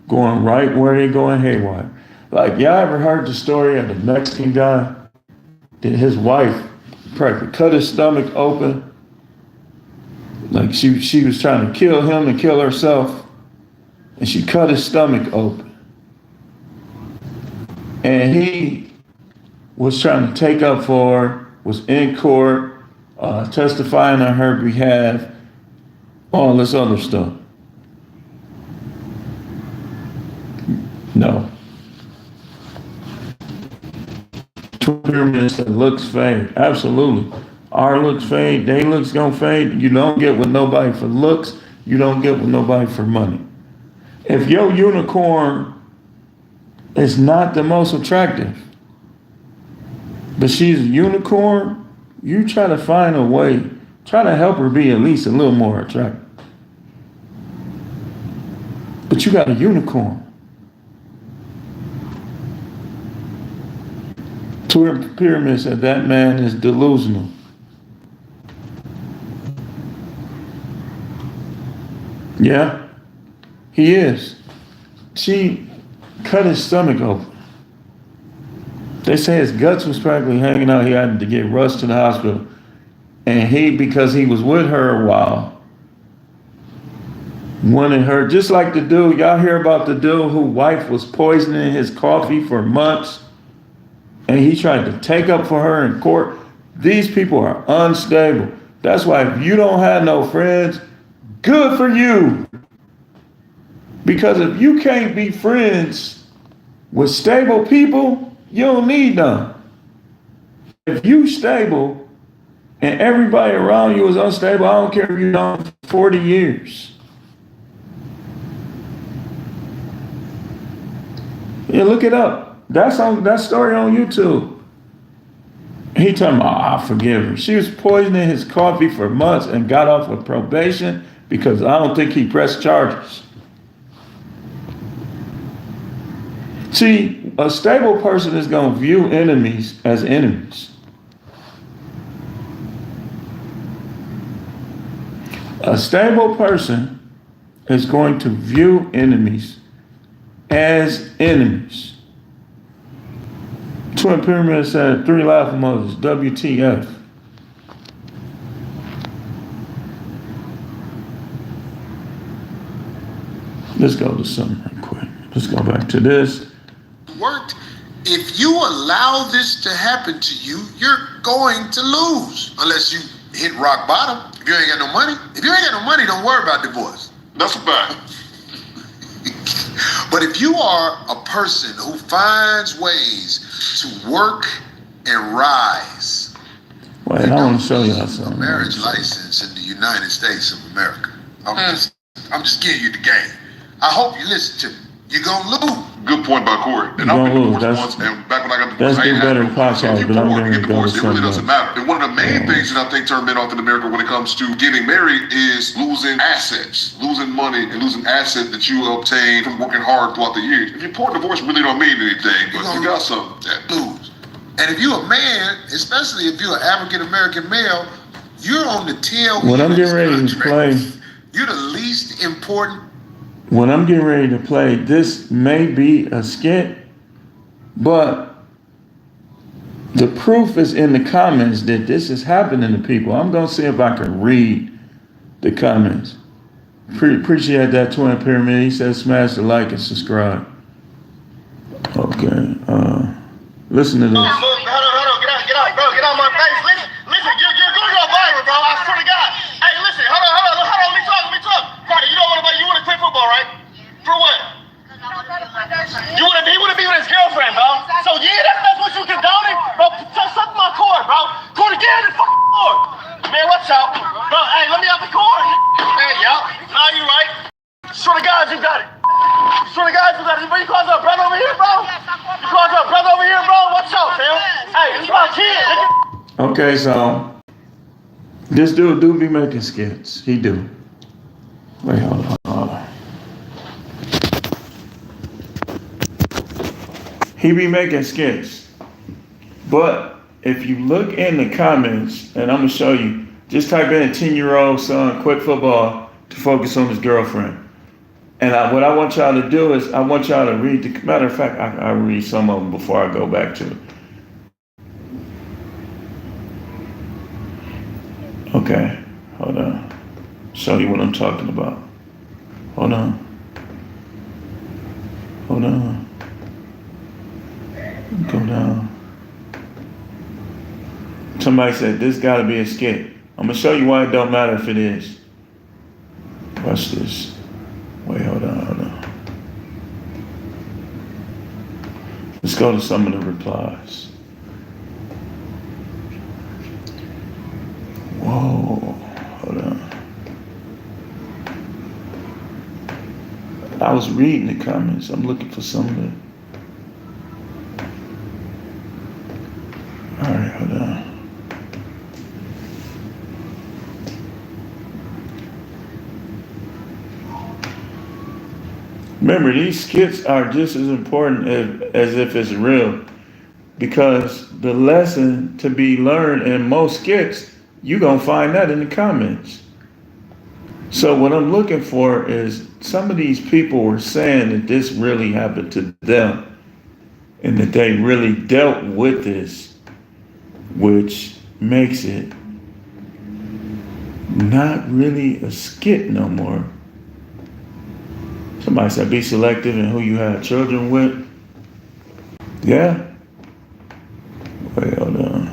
going right where they're going haywire. Like, y'all ever heard the story of the Mexican guy that his wife practically cut his stomach open? Like she was trying to kill him and kill herself. And she cut his stomach open. And he was trying to take up for her, was in court, testifying on her behalf, all this other stuff. No. Pyramids that looks fade. Absolutely. Our looks fade, they looks gonna fade. You don't get with nobody for looks, you don't get with nobody for money. If your unicorn is not the most attractive, but she's a unicorn, you try to find a way, try to help her be at least a little more attractive. But you got a unicorn. Twin Pyramid said that man is delusional. Yeah. He is. She cut his stomach open. They say his guts was practically hanging out. He had to get rushed to the hospital. And because he was with her a while, wanted her, just like the dude, y'all hear about the dude whose wife was poisoning his coffee for months, and he tried to take up for her in court. These people are unstable. That's why if you don't have no friends, good for you. Because if you can't be friends with stable people, you don't need none. If you stable and everybody around you is unstable, I don't care if you're known for 40 years. Yeah, look it up. That's on that story on YouTube. He talking about, I forgive her. She was poisoning his coffee for months and got off with probation because I don't think he pressed charges. See, a stable person is going to view enemies as enemies. A stable person is going to view enemies as enemies. Twin Pyramid said 3 laugh emojis, WTF. Let's go to something real quick. Let's go back to this. Worked. If you allow this to happen to you, you're going to lose unless you hit rock bottom. If you ain't got no money, don't worry about divorce. That's a fact. But if you are a person who finds ways to work and rise, wait, I want to show y'all something. A marriage license in the United States of America. I'm just giving you the game. I hope you listen to me. You're gonna lose. Good point by Corey. And I've been divorced once, and back when I got divorced, I ain't had no podcast, so if you're poor and get divorced, it really doesn't matter. And one of the main things that I think turn men off in America when it comes to getting married is losing assets, losing money, and losing assets that you obtain from working hard throughout the years. If you're poor, divorce really don't mean anything, but you got something that lose. And if you're a man, especially if you're an African American male, you're on the tail. What I'm getting ready to play. You're the least important. What I'm getting ready to play, this may be a skit, but the proof is in the comments that this is happening to people. I'm going to see if I can read the comments. Appreciate that, Twin Pyramid. He says smash the like and subscribe. Okay. Listen to this. Hold on, get out, bro, get out my face. Listen, you're going to go viral, bro. I swear to God. Hey, listen, hold on, let me talk. Cardi, you want to quit football, right? For what? He would have been with his girlfriend, bro. So yeah, that's what you condoning, bro. Suck my cord, bro. Cardi, get in the fucking cord. Man, watch out, bro. Hey, let me out the cord. Man, yo, nah, you right. Swear to God, you got it. Swear to God, you got it. You calls our brother over here, bro? You calls our brother over here, bro? Watch out, fam. Hey, this is my kid. Okay, so this dude do be making skits. He do. Wait, hold on. He be making skits. But if you look in the comments, and I'm going to show you, just type in 10-year-old son quit football to focus on his girlfriend. And what I want y'all to do is I want y'all to read the, matter of fact, I'll read some of them before I go back to it. Okay, hold on. Show you what I'm talking about. Hold on. Go down. Somebody said this gotta be a skit. I'm gonna show you why it don't matter if it is. Watch this. Wait, hold on. Let's go to some of the replies. Whoa, hold on. I was reading the comments. I'm looking for some of it. All right, hold on. Remember, these skits are just as important as if it's real, because the lesson to be learned in most skits, you're going to find that in the comments. So what I'm looking for is some of these people were saying that this really happened to them and that they really dealt with this, which makes it not really a skit no more. Somebody said be selective in who you have children with. Yeah. Well,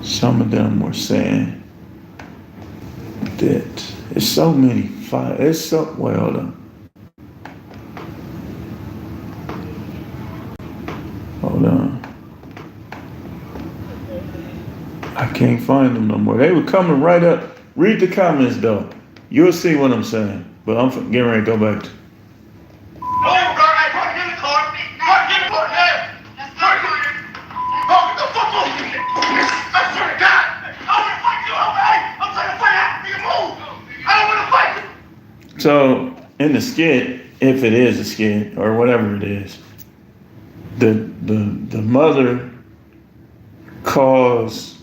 some of them were saying that it's so many it's so well. Hold on. I can't find them no more. They were coming right up. Read the comments though. You'll see what I'm saying. But I'm getting ready to go back to. So in the skit, if it is a skit or whatever it is, the mother calls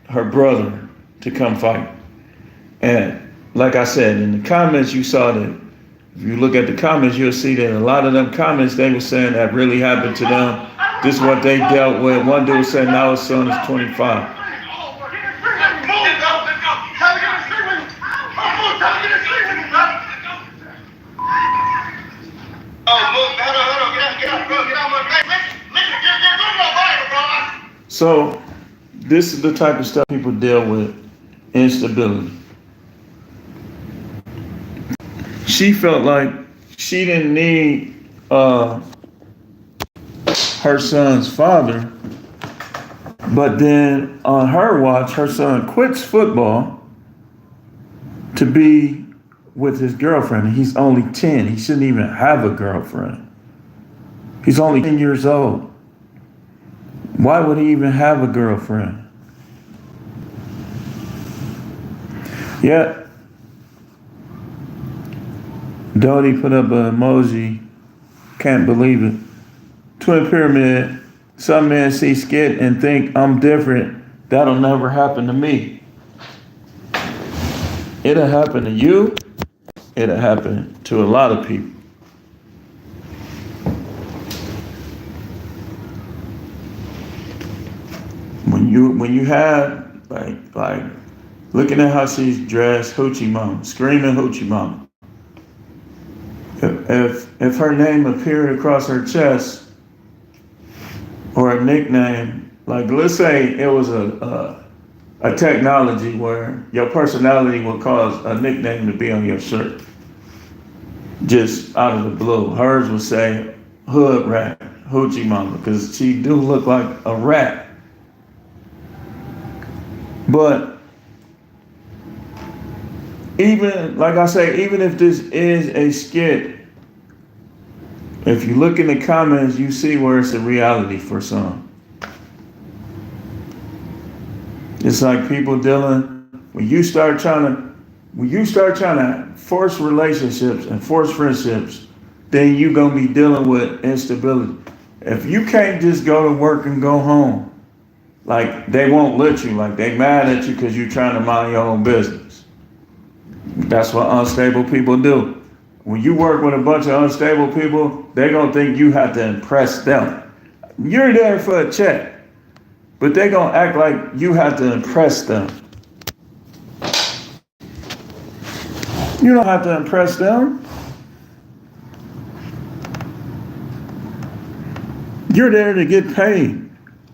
her brother to come fight. And like I said, in the comments you saw that, if you look at the comments, you'll see that a lot of them comments, they were saying that really happened to them. This is what they dealt with. One dude said now his son is 25. So this is the type of stuff people deal with, instability. She felt like she didn't need her son's father, but then on her watch, her son quits football to be with his girlfriend. He's only 10. He shouldn't even have a girlfriend. He's only 10 years old. Why would he even have a girlfriend? Yeah. Dodie put up an emoji. Can't believe it. Twin Pyramid. Some men see skit and think I'm different. That'll never happen to me. It'll happen to you. It'll happen to a lot of people. When you have like looking at how she's dressed, hoochie mama, screaming hoochie mama. If her name appeared across her chest or a nickname, like let's say it was a technology where your personality would cause a nickname to be on your shirt, just out of the blue. Hers would say hood rat, hoochie mama, because she do look like a rat. But even, like I say, even if this is a skit, if you look in the comments, you see where it's a reality for some. It's like people dealing, when you start trying to force relationships and force friendships, then you're gonna be dealing with instability. If you can't just go to work and go home, like they won't let you, like they mad at you because you're trying to mind your own business. That's what unstable people do. When you work with a bunch of unstable people, they're gonna think you have to impress them. You're there for a check, but they're gonna act like you have to impress them. You don't have to impress them. You're there to get paid.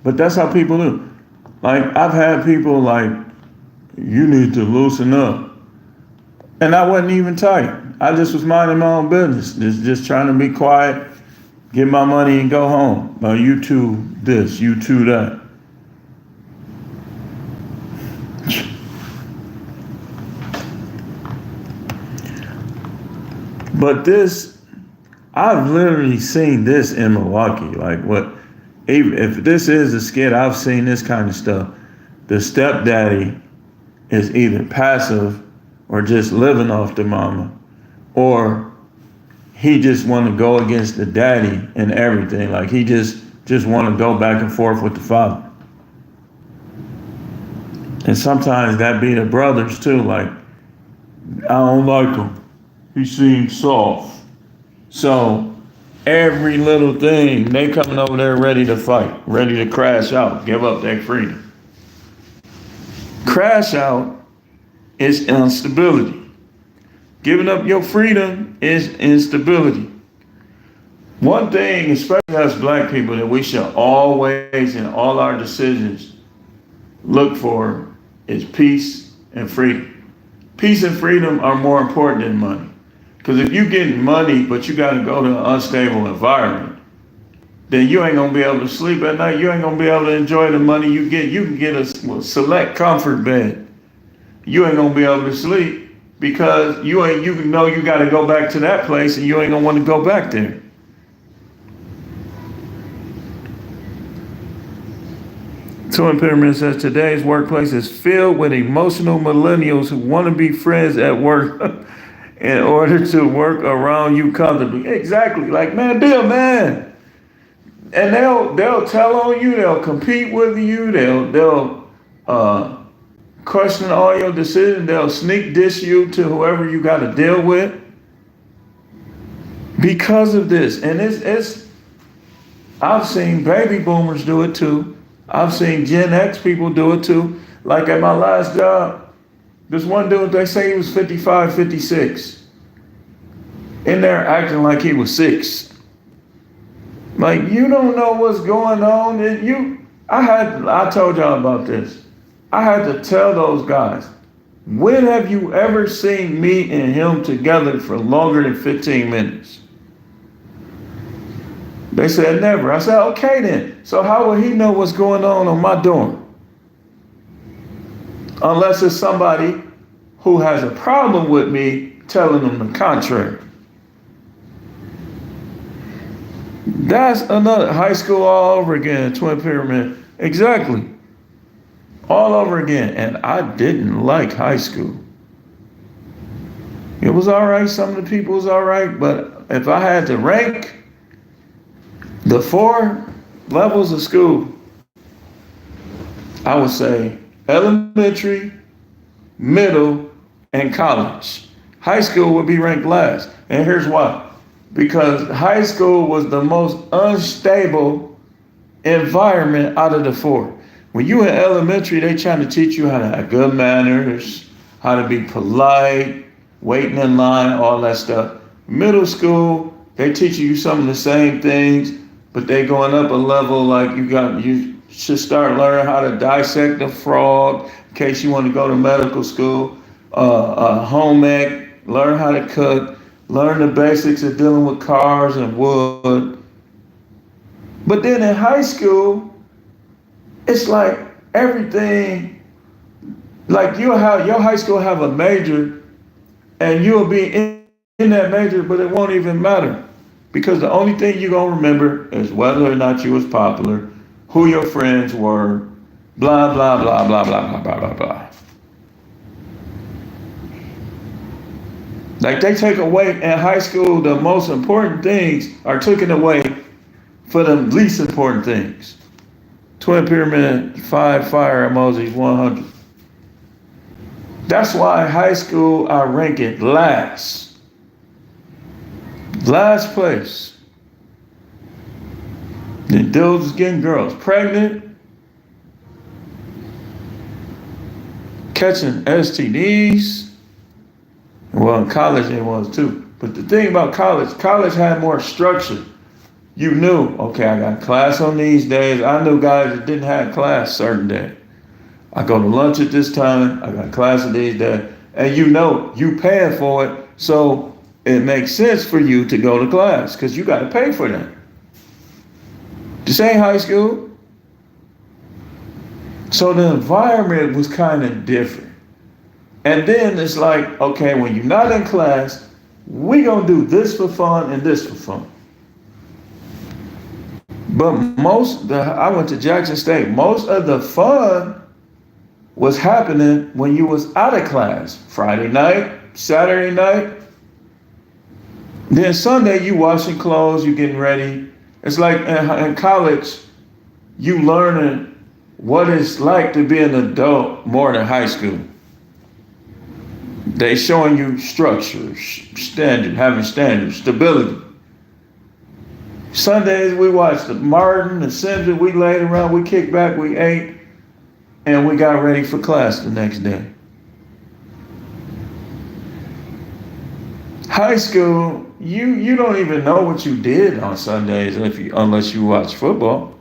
But that's how people do. Like, I've had people like, you need to loosen up. And I wasn't even tight. I just was minding my own business. Just trying to be quiet, get my money and go home. Well, you two this, you two that. But this, I've literally seen this in Milwaukee. Like what? If this is a skit, I've seen this kind of stuff. The stepdaddy is either passive or just living off the mama, or he just want to go against the daddy and everything. Like he just want to go back and forth with the father. And sometimes that be the brothers too, like, I don't like him. He seems soft. So every little thing, they coming over there ready to fight, ready to crash out, give up their freedom. Crash out is instability. Giving up your freedom is instability. One thing, especially us black people, that we should always, in all our decisions, look for is peace and freedom. Peace and freedom are more important than money. Because if you get money, but you got to go to an unstable environment, then you ain't going to be able to sleep at night. You ain't going to be able to enjoy the money you get. You can get a select comfort bed. You ain't going to be able to sleep because you know you got to go back to that place and you ain't going to want to go back there. Twin Pyramid says today's workplace is filled with emotional millennials who want to be friends at work in order to work around you comfortably. Exactly. Like, man, be a man. And they'll tell on you, they'll compete with you, they'll question all your decisions, they'll sneak diss you to whoever you got to deal with because of this. And it's I've seen baby boomers do it too. I've seen Gen X people do it too. Like at my last job, this one dude, they say he was 55, 56. In there acting like he was 6. Like, you don't know what's going on. I told y'all about this. I had to tell those guys, when have you ever seen me and him together for longer than 15 minutes? They said never. I said, okay then. So how will he know what's going on my dorm? Unless it's somebody who has a problem with me telling them the contrary. That's another high school all over again, Twin Pyramid. Exactly. All over again. And I didn't like high school. It was all right. Some of the people was all right. But if I had to rank the 4 levels of school, I would say elementary, middle, and college. High school would be ranked last. And here's why. Because high school was the most unstable environment out of the 4. When you in elementary, they trying to teach you how to have good manners, how to be polite, waiting in line, all that stuff. Middle school, they teaching you some of the same things, but they going up a level. Like you should start learning how to dissect a frog in case you want to go to medical school. Home ec, learn how to cook, learn the basics of dealing with cars and wood. But then in high school, it's like everything, like your high school have a major and you'll be in that major, but it won't even matter. Because the only thing you're going to remember is whether or not you was popular, who your friends were, blah, blah, blah, blah, blah, blah, blah, blah, blah. Like they take away in high school, the most important things are taken away for the least important things. Twin Pyramid, 5 fire emojis, 100. That's why high school, I rank it last. Last place. The dudes getting girls pregnant, catching STDs. Well, in college it was too. But the thing about college had more structure. You knew, okay, I got class on these days. I knew guys that didn't have class certain days. I go to lunch at this time. I got class at these days. And you know, you paying for it. So it makes sense for you to go to class because you got to pay for that. This ain't high school. So the environment was kind of different. And then it's like, okay, when you're not in class, we gonna do this for fun and this for fun. But I went to Jackson State. Most of the fun was happening when you was out of class. Friday night, Saturday night. Then Sunday, you washing clothes, you getting ready. It's like in college, you learning what it's like to be an adult more than high school. They showing you structure, having standards, stability. Sundays we watched the Martin, the Simpsons, we laid around, we kicked back, we ate, and we got ready for class the next day. High school, you don't even know what you did on Sundays unless you watch football.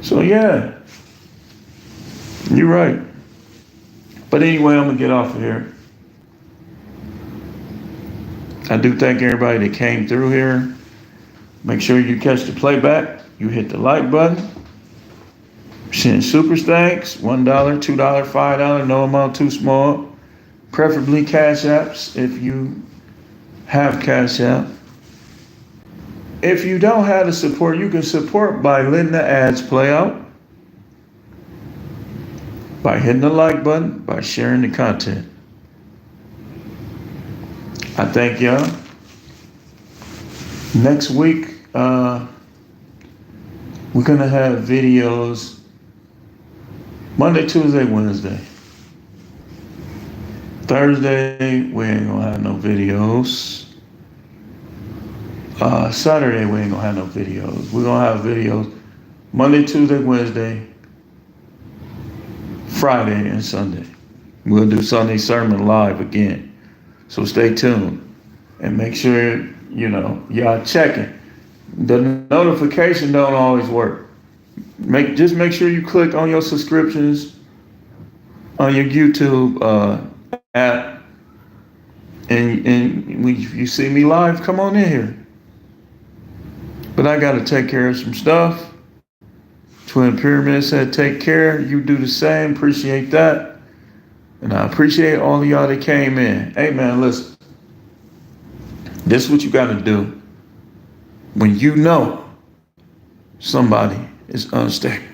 So yeah, you're right. But anyway, I'm gonna get off of here. I do thank everybody that came through here. Make sure you catch the playback. You hit the like button. Send super thanks, $1, $2, $5, no amount too small. Preferably Cash Apps if you have Cash App. If you don't have the support, you can support by letting the ads play out, by hitting the like button, by sharing the content. I thank y'all. Next week, we're gonna have videos Monday, Tuesday, Wednesday. Thursday, we ain't gonna have no videos. Saturday, we ain't gonna have no videos. We're gonna have videos Monday, Tuesday, Wednesday, Friday, and Sunday. We'll do Sunday sermon live again. So stay tuned and make sure, y'all checking. The notification don't always work. Just make sure you click on your subscriptions on your YouTube app, and if you see me live, come on in here. But I got to take care of some stuff. Twin Pyramid said, take care. You do the same. Appreciate that. And I appreciate all of y'all that came in. Hey, man, listen. This is what you got to do when you know somebody is unstable.